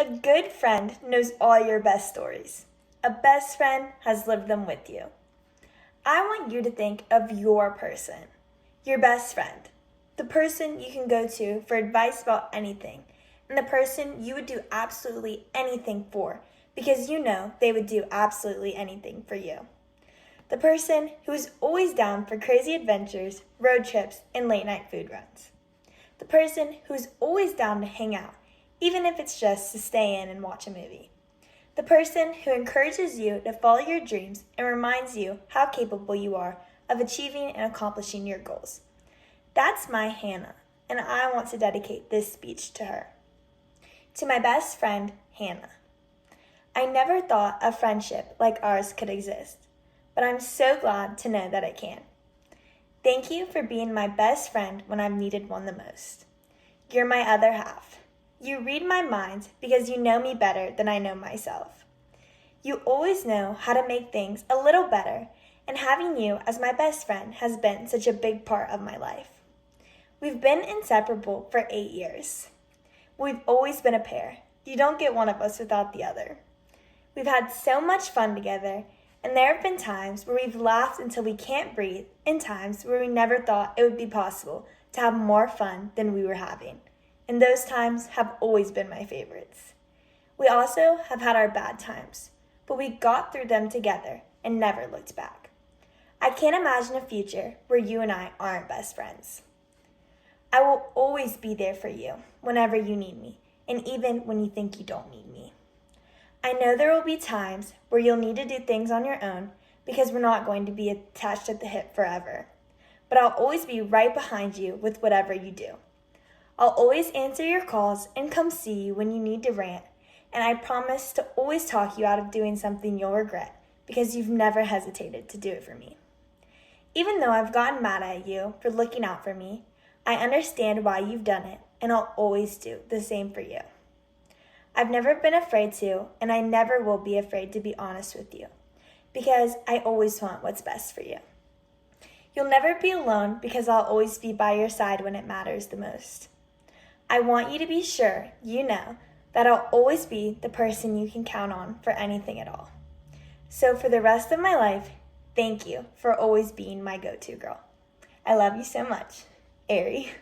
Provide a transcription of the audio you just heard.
A good friend knows all your best stories. A best friend has lived them with you. I want you to think of your person, your best friend, the person you can go to for advice about anything, and the person you would do absolutely anything for because you know they would do absolutely anything for you. The person who is always down for crazy adventures, road trips, and late night food runs. The person who is always down to hang out, even if it's just to stay in and watch a movie. The person who encourages you to follow your dreams and reminds you how capable you are of achieving and accomplishing your goals. That's my Hannah, and I want to dedicate this speech to her. To my best friend, Hannah. I never thought a friendship like ours could exist, but I'm so glad to know that it can. Thank you for being my best friend when I've needed one the most. You're my other half. You read my mind because you know me better than I know myself. You always know how to make things a little better, and having you as my best friend has been such a big part of my life. We've been inseparable for 8 years. We've always been a pair. You don't get one of us without the other. We've had so much fun together, and there have been times where we've laughed until we can't breathe, and times where we never thought it would be possible to have more fun than we were having. And those times have always been my favorites. We also have had our bad times, but we got through them together and never looked back. I can't imagine a future where you and I aren't best friends. I will always be there for you whenever you need me, and even when you think you don't need me. I know there will be times where you'll need to do things on your own because we're not going to be attached at the hip forever. But I'll always be right behind you with whatever you do. I'll always answer your calls and come see you when you need to rant, and I promise to always talk you out of doing something you'll regret because you've never hesitated to do it for me. Even though I've gotten mad at you for looking out for me, I understand why you've done it, and I'll always do the same for you. I've never been afraid to, and I never will be afraid to be honest with you, because I always want what's best for you. You'll never be alone because I'll always be by your side when it matters the most. I want you to be sure you know that I'll always be the person you can count on for anything at all. So for the rest of my life, thank you for always being my go-to girl. I love you so much. Ari.